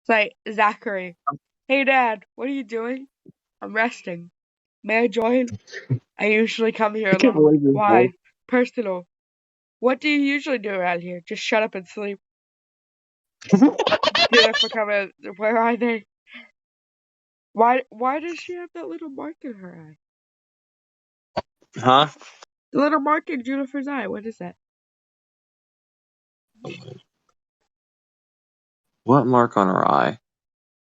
It's like, Zachary, hey Dad, what are you doing? I'm resting. May I join? I usually come here I can't alone. believe this boy. Why? Personal. What do you usually do around here? Just shut up and sleep. Jennifer coming. Where are they? Why does she have that little mark in her eye? Huh? The little mark in Jennifer's eye. What is that? What mark on her eye?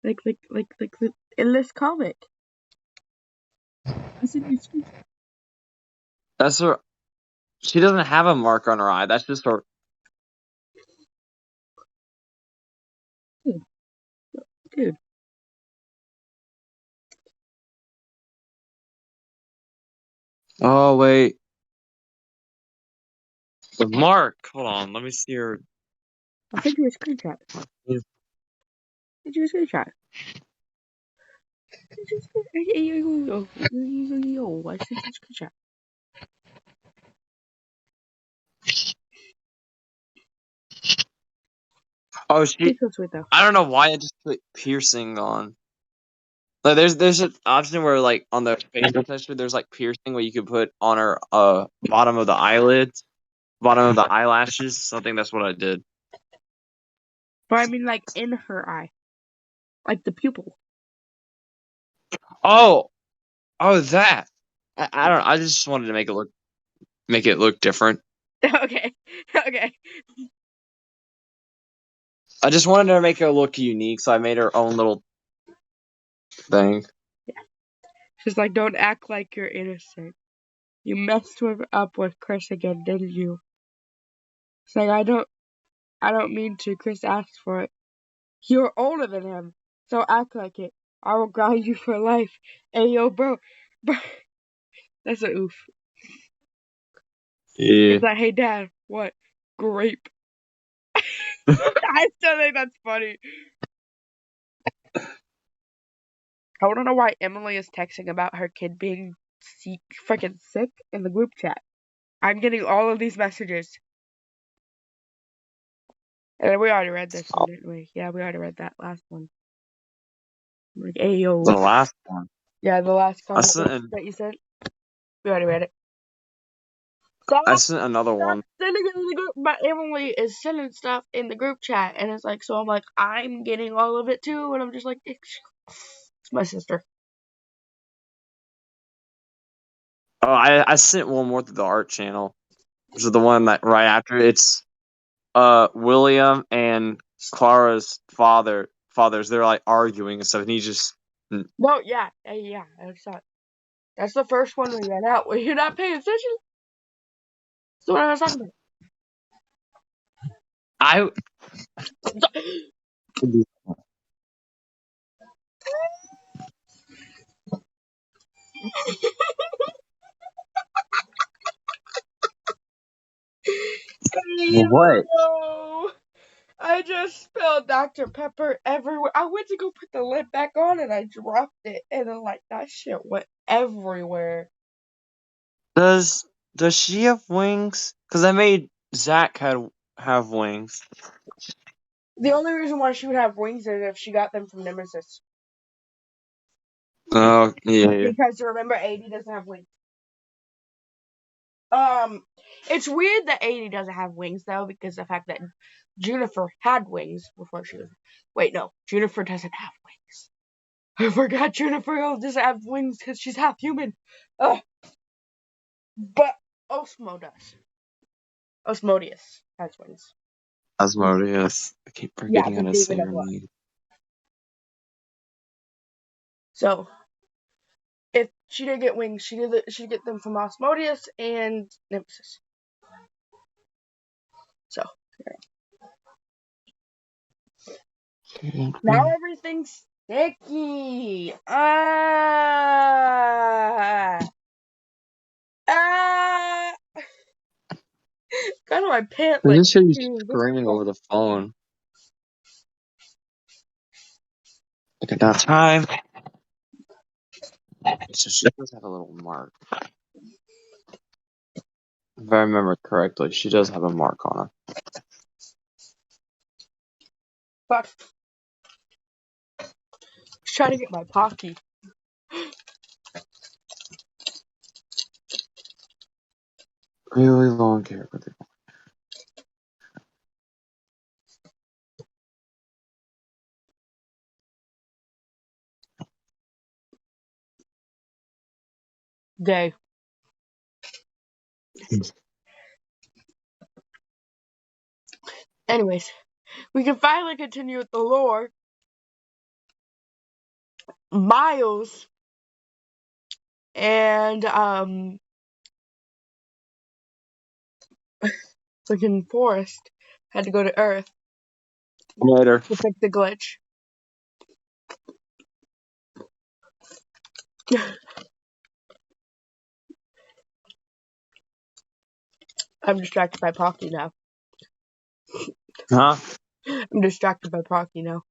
Like in this comic. That's in your screen. That's her. She doesn't have a mark on her eye. That's just her. Dude. Oh wait, the mark. Hold on, let me see her. I'll send you a screenshot. Yeah. Send you a screenshot. I sent you a screenshot. Oh, she. She's so sweet though. I don't know why I just put piercing on. Like, there's an option where like on the facial texture, there's like piercing where you can put on her bottom of the eyelids, bottom of the eyelashes. So I think that's what I did. But I mean like in her eye. Like the pupil. Oh, that. I don't. I just wanted to make it look different. Okay. Okay. I just wanted to make her look unique, so I made her own little thing. Yeah. She's like, don't act like you're innocent. You messed up with Chris again, didn't you? It's like I don't mean to. Chris asked for it. You're older than him, so act like it. I will ground you for life. Hey yo, bro. That's a oof. Yeah. He's like, hey dad, what? Grape. I still think that's funny. I want to know why Emily is texting about her kid being freaking sick in the group chat. I'm getting all of these messages. And we already read this one, didn't we? Yeah, we already read that last one. I'm like, hey yo. The last one. Yeah, the last I comment sent. that you sent. We already read it. I Stop sent another one. sending it in the group. But Emily is sending stuff in the group chat, and it's like, so I'm like, I'm getting all of it too, and I'm just like, it's my sister. Oh, I sent one more to the art channel, which is the one that right after it's William and Clara's fathers. They're like arguing and stuff, and he just. No, yeah, I saw it. That's the first one we read out. Were you not paying attention? That's what I was talking I. about. What? No, I just spilled Dr. Pepper everywhere. I went to go put the lid back on and I dropped it, and then like that shit went everywhere. Does she have wings? Because I made Zach have wings. The only reason why she would have wings is if she got them from Nemesis. Oh yeah. Because remember, 80 doesn't have wings. It's weird that 80 doesn't have wings though, because the fact that Junifer had wings before she was. Wait, no, Junifer doesn't have wings. I forgot Junifer doesn't have wings because she's half human. Ugh. But Osmo does. Osmodius has wings. Asmodeus. I keep Yeah, forgetting how the to say demon of her luck. name. So if she did get wings, she'd get them from Osmodius and Nemesis. So now everything's sticky. Kind of my pant I like. just hear you screaming over the phone. Look at that time. So she does have a little mark. If I remember correctly, she does have a mark on her. Fuck. trying to get my Pocky. Really long hair, but Gay. Anyways, we can finally continue with the lore. Miles and freaking Forrest had to go to Earth later. to fix the glitch. I'm distracted by Pocky now. Huh? I'm distracted by Pocky now.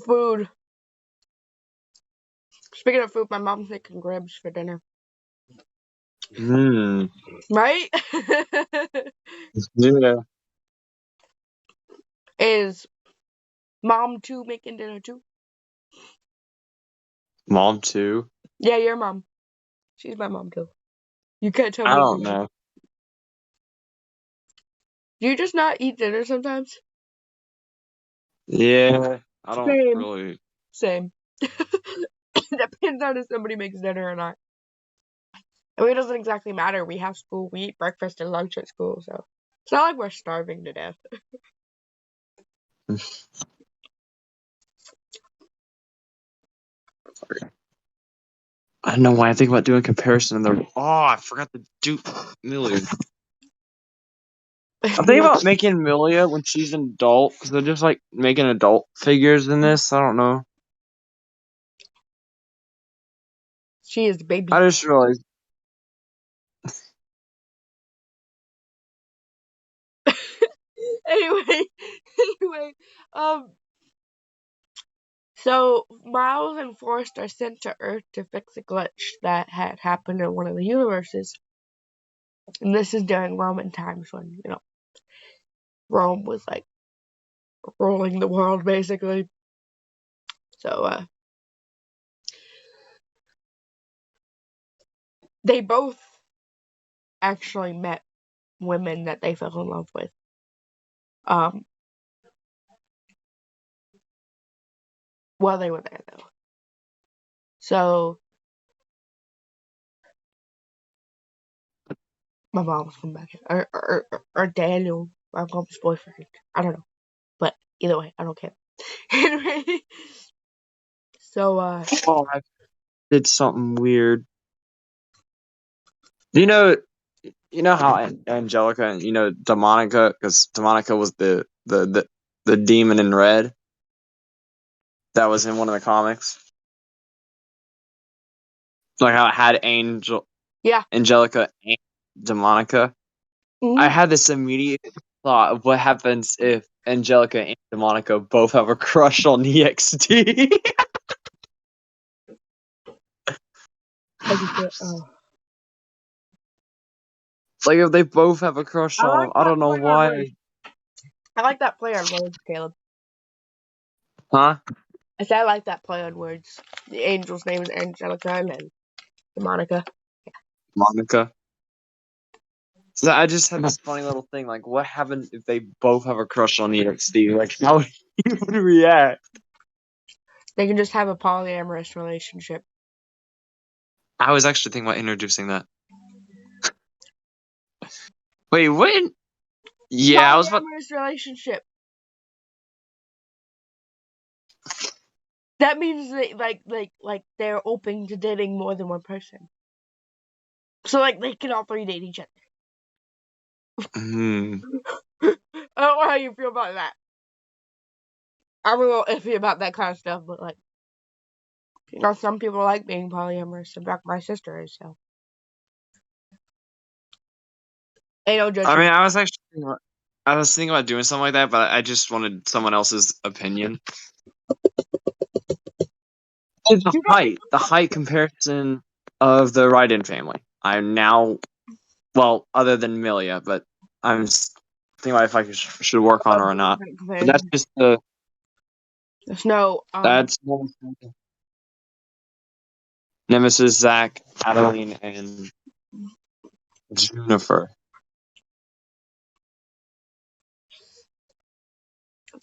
Food. Speaking of food, my mom's making ribs for dinner. Right? Yeah. Is mom too making dinner too? Mom too? Yeah, your mom. She's my mom too. You can't tell me. I don't know. Do you just not eat dinner sometimes? Yeah, I don't Same. really. Same. Depends on if somebody makes dinner or not. I mean, it doesn't exactly matter. We have school. We eat breakfast and lunch at school, so it's not like we're starving to death. I don't know why I think about doing comparison. I forgot to do Milia. I'm thinking about making Milia when she's an adult because they're just like making adult figures in this. I don't know. She is baby. I just realized. anyway, so Miles and Forrest are sent to Earth to fix a glitch that had happened in one of the universes. And this is during Roman times when, Rome was like ruling the world basically. So they both actually met women that they fell in love with. While they were there though. So my mom was coming back or Daniel, my mom's boyfriend. I don't know. But either way, I don't care. Anyway. So I did something weird. You know how Angelica and Demonica, because Demonica was the demon in red that was in one of the comics. Like how it had Angelica and Demonica. I had this immediate thought of what happens if Angelica and Demonica both have a crush on EXT. Like if they both have a crush on him. I don't know why. I like that play on words, Caleb. Huh? I said I like that play on words. The angel's name is Angelica and then Demonica. Yeah. Monica. So I just had this funny little thing, like what happened if they both have a crush on EXT? Like how would he would react? They can just have a polyamorous relationship. I was actually thinking about introducing that. Wait, what? Yeah, I was about. Polyamorous relationship. That means they like they're open to dating more than one person. So like they can all three date each other. I don't know how you feel about that. I'm a little iffy about that kind of stuff, but like, some people like being polyamorous. In fact, my sister is, so. Ain't no judgment. I mean, I was thinking about doing something like that, but I just wanted someone else's opinion. The height comparison of the Raiden family. I'm now, well, other than Milia, but I'm thinking about if I should work on her or not. But that's just There's no That's Nemesis, Zack, Adeline, and Juniper.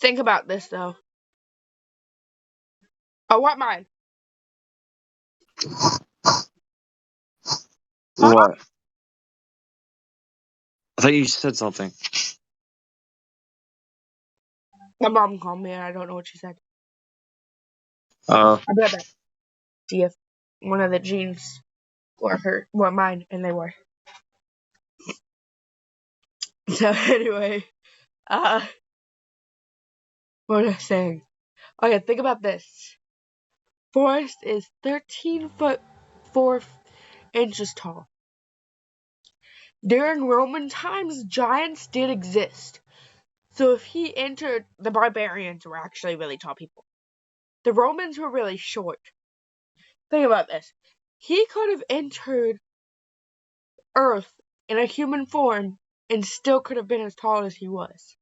think about this though. Oh, what mine? Huh? What? I thought you said something. My mom called me and I don't know what she said. Uh, I'll be right back. See if one of the jeans were mine, and they were. So anyway, what was I saying? Oh yeah, think about this. Forrest is 13 foot 4 inches tall. During Roman times, giants did exist. So if he entered, the barbarians were actually really tall people. The Romans were really short. Think about this. He could have entered Earth in a human form and still could have been as tall as he was.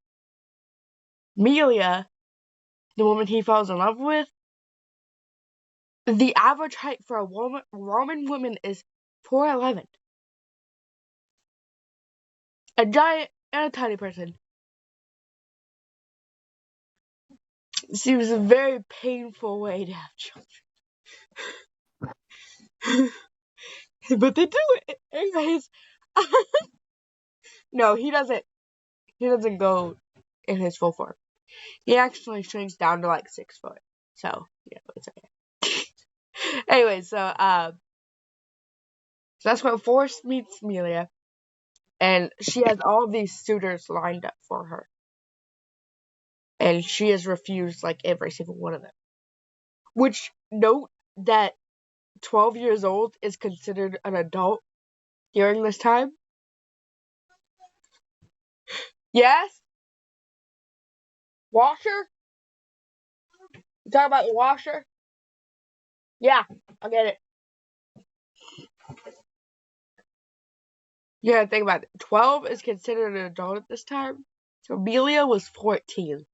Melia, the woman he falls in love with, the average height for a Roman woman is 4'11". A giant and a tiny person. Seems a very painful way to have children. But they do it. Anyways. No, he doesn't go in his full form. He actually shrinks down to like 6 foot. So, yeah, it's okay. Anyway, so that's when Forrest meets Melia. And she has all of these suitors lined up for her. And she has refused like every single one of them. Which, note that 12 years old is considered an adult during this time. Yes? Washer? You talking about the washer? Yeah, I get it. You gotta think about it. 12 is considered an adult at this time. So Amelia was 14.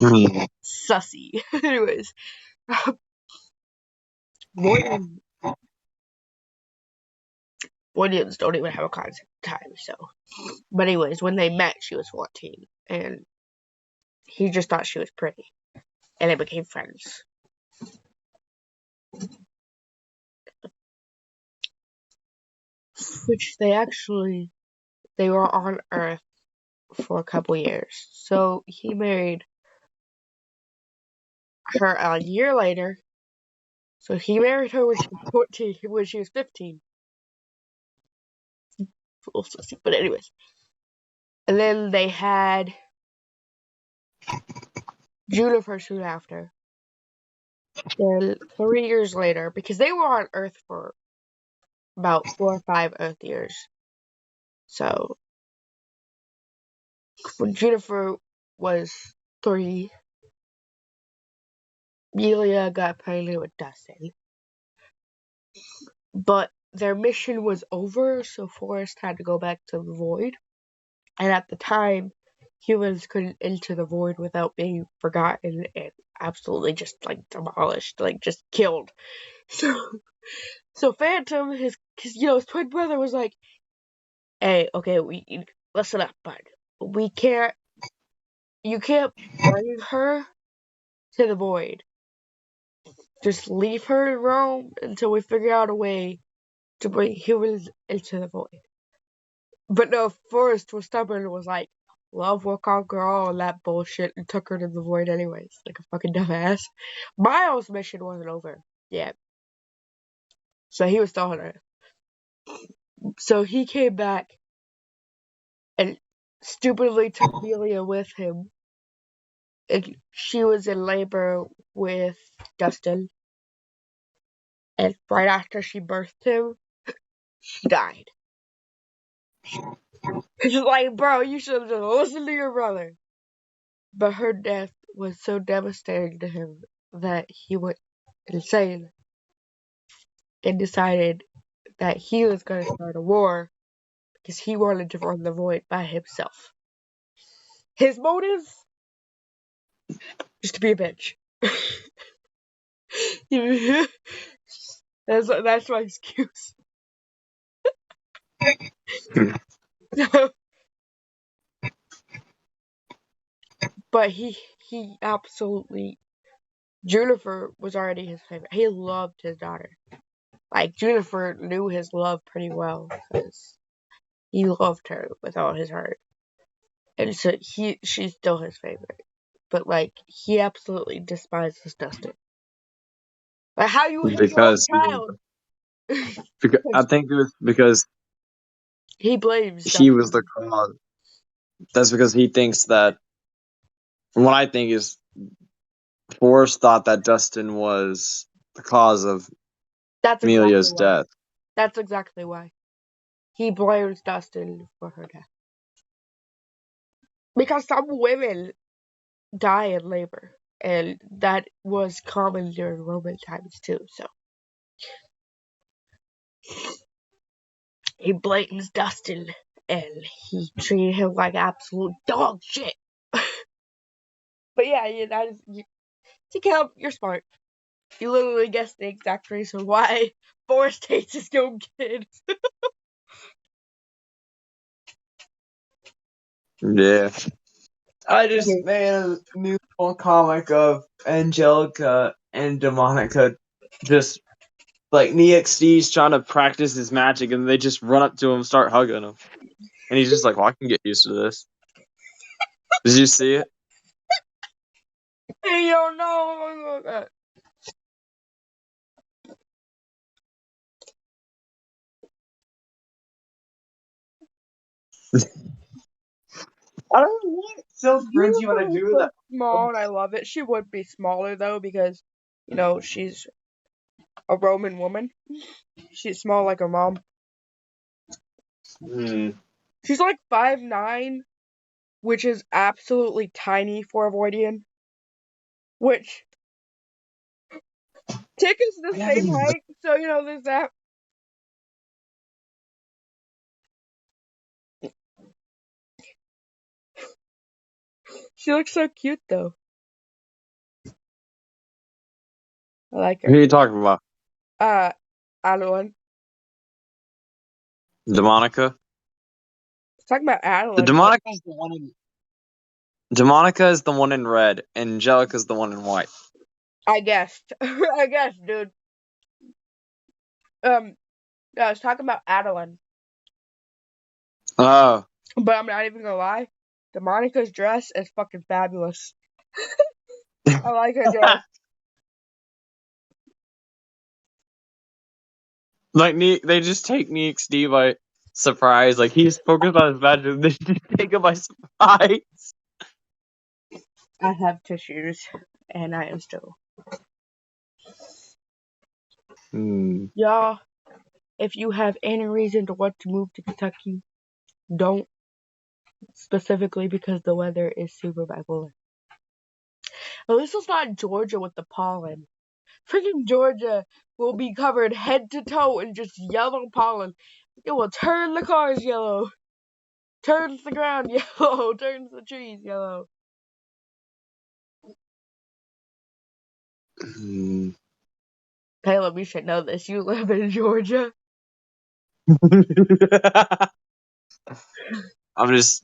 Sussy. Anyways. Williams don't even have a concept of time, so. But anyways, when they met, she was 14. And he just thought she was pretty. And they became friends. Which they were on Earth for a couple years. So he married her a year later. So he married her when she was 14, when she was 15. But anyways. And then they had Juniper soon after. Then 3 years later, because they were on Earth for about 4 or 5 Earth years. So when Juniper was 3, Melia got pregnant with Dustin. But their mission was over, so Forrest had to go back to the Void. And at the time, humans couldn't enter the Void without being forgotten and absolutely just like demolished, like just killed. So Phantom, his twin brother was like, "Hey, okay, listen up, bud. You can't bring her to the Void. Just leave her in Rome until we figure out a way to bring humans into the Void." But no, Forrest was stubborn and was like, "Love will conquer all," and that bullshit, and took her to the Void anyways, like a fucking dumbass. Miles' mission wasn't over yet. So he was still on Earth. So he came back and stupidly took Melia with him. And she was in labor with Dustin. And right after she birthed him, she died. It's just like, bro, you should have just listened to your brother. But her death was so devastating to him that he went insane and decided that he was going to start a war because he wanted to run the Void by himself. His motives just to be a bitch. That's my excuse. But he absolutely, Juniper was already his favorite. He loved his daughter. Like, Juniper knew his love pretty well because he loved her with all his heart. And so she's still his favorite. But, like, he absolutely despises Dustin. Like, how you hate your own because child? I think it was because He blames he was the Dustin. cause. That's because he thinks that. What I think is, Forrest thought that Dustin was the cause of That's exactly Amelia's why. death. That's exactly why. He blames Dustin for her death. Because some women die in labor. And that was common during Roman times too, so. He blames Dustin, and he treated him like absolute dog shit. But yeah, that is. Caleb, you're smart. You literally guessed the exact reason why Forrest hates his own kids. Yeah. I just made a new comic of Angelica and Demonica, just like NeXT's trying to practice his magic, and they just run up to him, start hugging him, and he's just like, "Well, I can get used to this." Did you see it? Hey, yo, no. I don't know what so cringy when I Jennifer is do so that. small, and I love it. She would be smaller though because, she's a Roman woman. She's small like her mom. She's like 5'9", which is absolutely tiny for a Voidian. Which Tick is the I haven't same even height, so there's that. She looks so cute though. I like Who her. are you talking about? Adeline. Demonica? Talking about The Adeline, but Demonica is the one in Demonica is the one in red, and Angelica's the one in white. I guessed. I guess, dude. I was talking about Adeline. Oh. But I'm not even gonna lie. Demonica's dress is fucking fabulous. I like her dress. Like, they just take NeXT by surprise. Like, he's focused on his magic, and they just take him by surprise. I have tissues, and I am still. Y'all, if you have any reason to want to move to Kentucky, don't. Specifically because the weather is super bipolar. At least it's not Georgia with the pollen. Freaking Georgia will be covered head to toe in just yellow pollen. It will turn the cars yellow. Turns the ground yellow. Turns the trees yellow. Caleb, you should know this. You live in Georgia. I'm just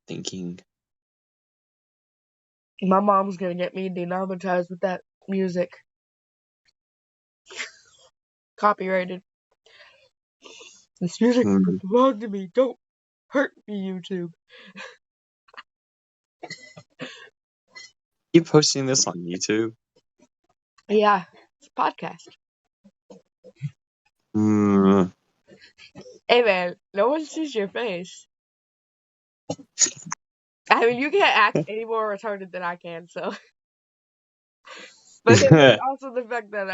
thinking. My mom's gonna get me demonetized with that music. Copyrighted. This music doesn't belong to me. Don't hurt me, YouTube. You posting this on YouTube? Yeah, it's a podcast. Hey man, no one sees your face. I mean, you can't act any more retarded than I can, so. But there's also the fact that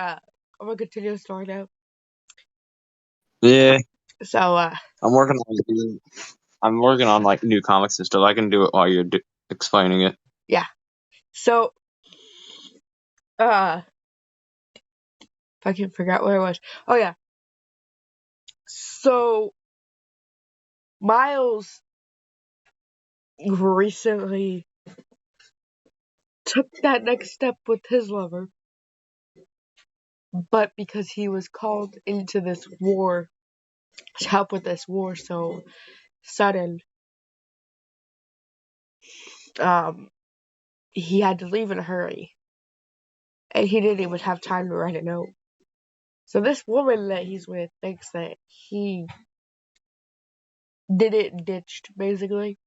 I'm gonna continue the story now. Yeah. So I'm working on like new comics and stuff. I can do it while you're explaining it. yeah. So if I can figure out where I was. Oh yeah. So Miles recently took that next step with his lover. But because he was called into this war, to help with this war so sudden, he had to leave in a hurry. And he didn't even have time to write a note. So this woman that he's with thinks that he did it and ditched, basically.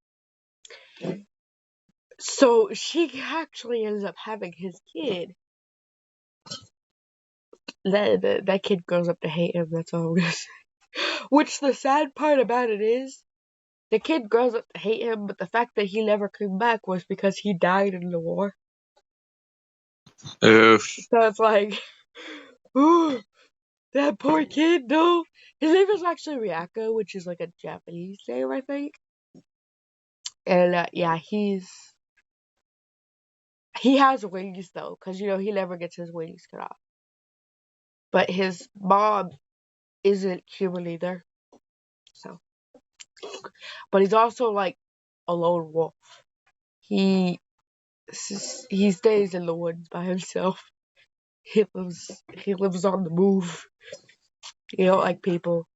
So she actually ends up having his kid. That kid grows up to hate him, that's all I'm gonna say. Which the sad part about it is, the kid grows up to hate him, but the fact that he never came back was because he died in the war. Oof. So it's like, ooh, that poor kid, no. His name is actually Ryako, which is like a Japanese name, I think. And yeah, he has wings though, because he never gets his wings cut off. But his mom isn't human either. So, but he's also like a lone wolf. He stays in the woods by himself. He lives on the move. He don't like people.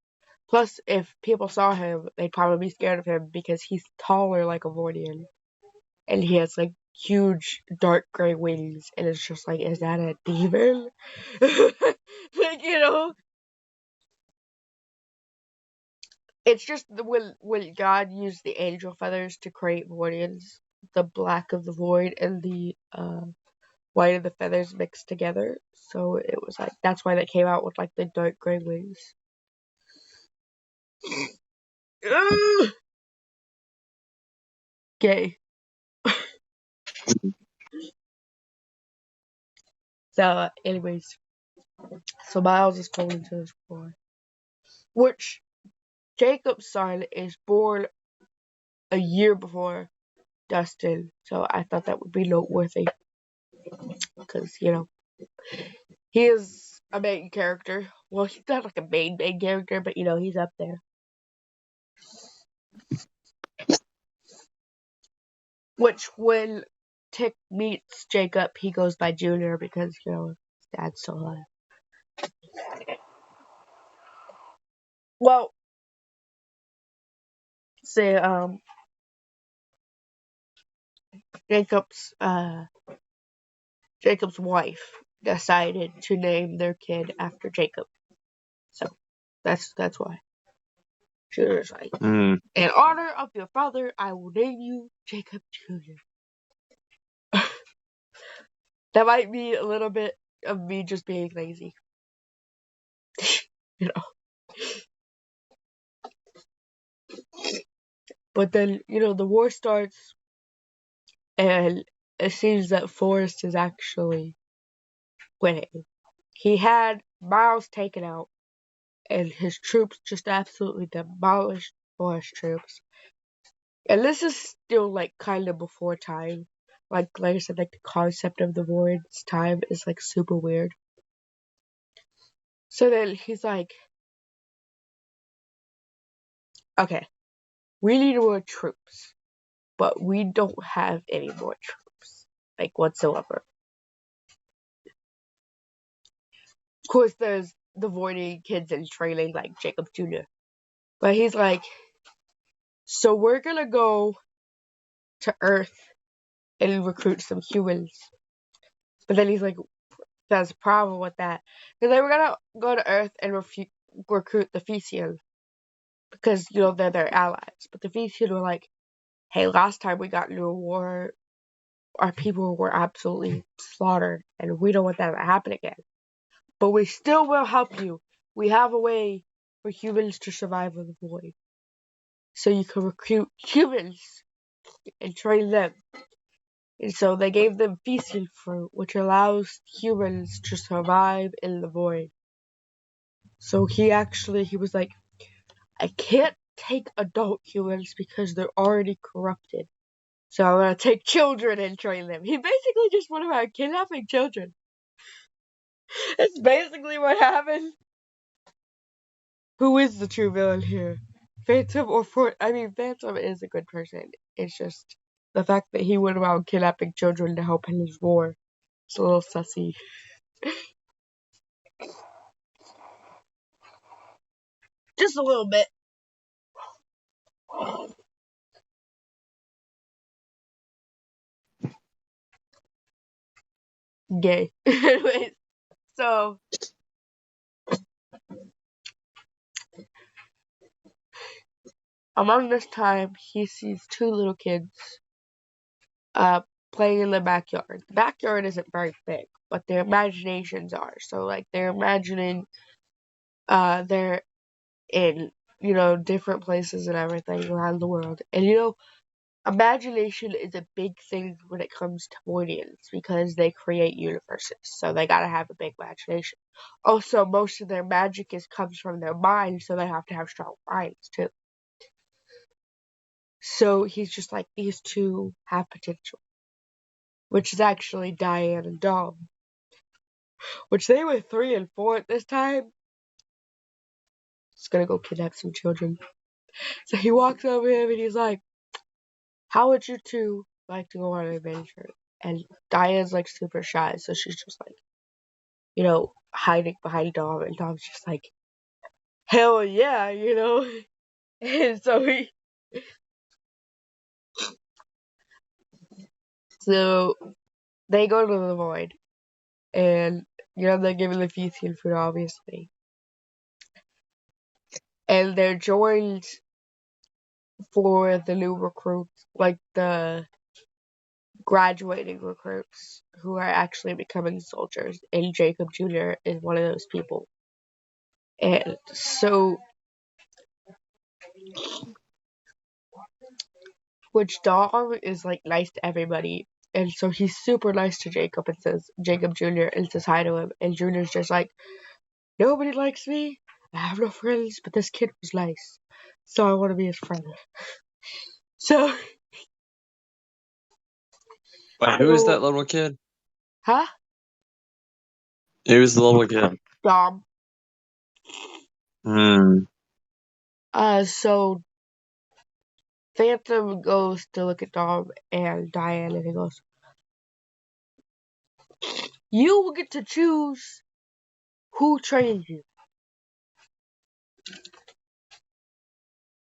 Plus, if people saw him, they'd probably be scared of him because he's taller like a Vortian. And he has like huge dark gray wings, and it's just like, is that a demon? Like, it's just when God used the angel feathers to create Vortians, the black of the void and the white of the feathers mixed together. So it was like, that's why they came out with like the dark gray wings. Gay. So, anyways, so Miles is going into this war, which Jacob's son is born a year before Dustin. So I thought that would be noteworthy because he is a main character. Well, he's not like a main character, but he's up there. Which when Tick meets Jacob, he goes by Junior because his dad's still alive. Well, say Jacob's wife decided to name their kid after Jacob, so that's why. She was like, in honor of your father, I will name you Jacob Jr. That might be a little bit of me just being lazy. But then, the war starts, and it seems that Forrest is actually winning. He had Miles taken out, and his troops just absolutely demolished Forrest troops. And this is still, like, kind of before time. Like I said, like, the concept of the void's time is, like, super weird. So then he's like, okay, we need more troops, but we don't have any more troops, like, whatsoever. Of course, there's the voiding kids in training, like Jacob Jr. But he's like, so we're gonna go to Earth and recruit some humans. But then he's like, there's a problem with that. Because they were gonna go to Earth and recruit the Fecian. Because, they're their allies. But the Fecian were like, hey, last time we got into a war, our people were absolutely slaughtered. And we don't want that to happen again. But we still will help you. We have a way for humans to survive in the void. So you can recruit humans and train them. And so they gave them Fecian fruit, which allows humans to survive in the void. So he was like, I can't take adult humans because they're already corrupted. So I'm gonna take children and train them. He basically just went around kidnapping children. That's basically what happened. Who is the true villain here? Phantom or Fort? I mean, Phantom is a good person. It's just the fact that he went around kidnapping children to help in his war. It's a little sussy. Just a little bit. Gay. Anyways, so among this time, he sees two little kids playing in the backyard. The backyard isn't very big, but their imaginations are. So like they're imagining they're in, different places and everything around the world. And imagination is a big thing when it comes to Moynians because they create universes, so they gotta have a big imagination. Also, most of their magic comes from their mind, so they have to have strong minds too. So he's just like, these two have potential, which is actually Diane and Dom, which they were 3 and 4 at this time. He's gonna go kidnap some children. So he walks over him and he's like, how would you two like to go on an adventure? And Diane's like super shy, so she's just like, hiding behind Dom, and Dom's just like, hell yeah, And so they go to the void, and they're given the Fusian food, obviously, and they're joined for the new recruits, like the graduating recruits who are actually becoming soldiers, and Jacob Jr. is one of those people. And so, which Dom is like nice to everybody, and so he's super nice to Jacob and says, Jacob Jr. and says hi to him, and Jr.'s just like, nobody likes me, I have no friends, but this kid was nice, so I want to be his friend. So, Wait, who is that little kid? Huh? Who's the little kid? Dom. So Phantom goes to look at Dom and Diane, and he goes, you will get to choose who trains you.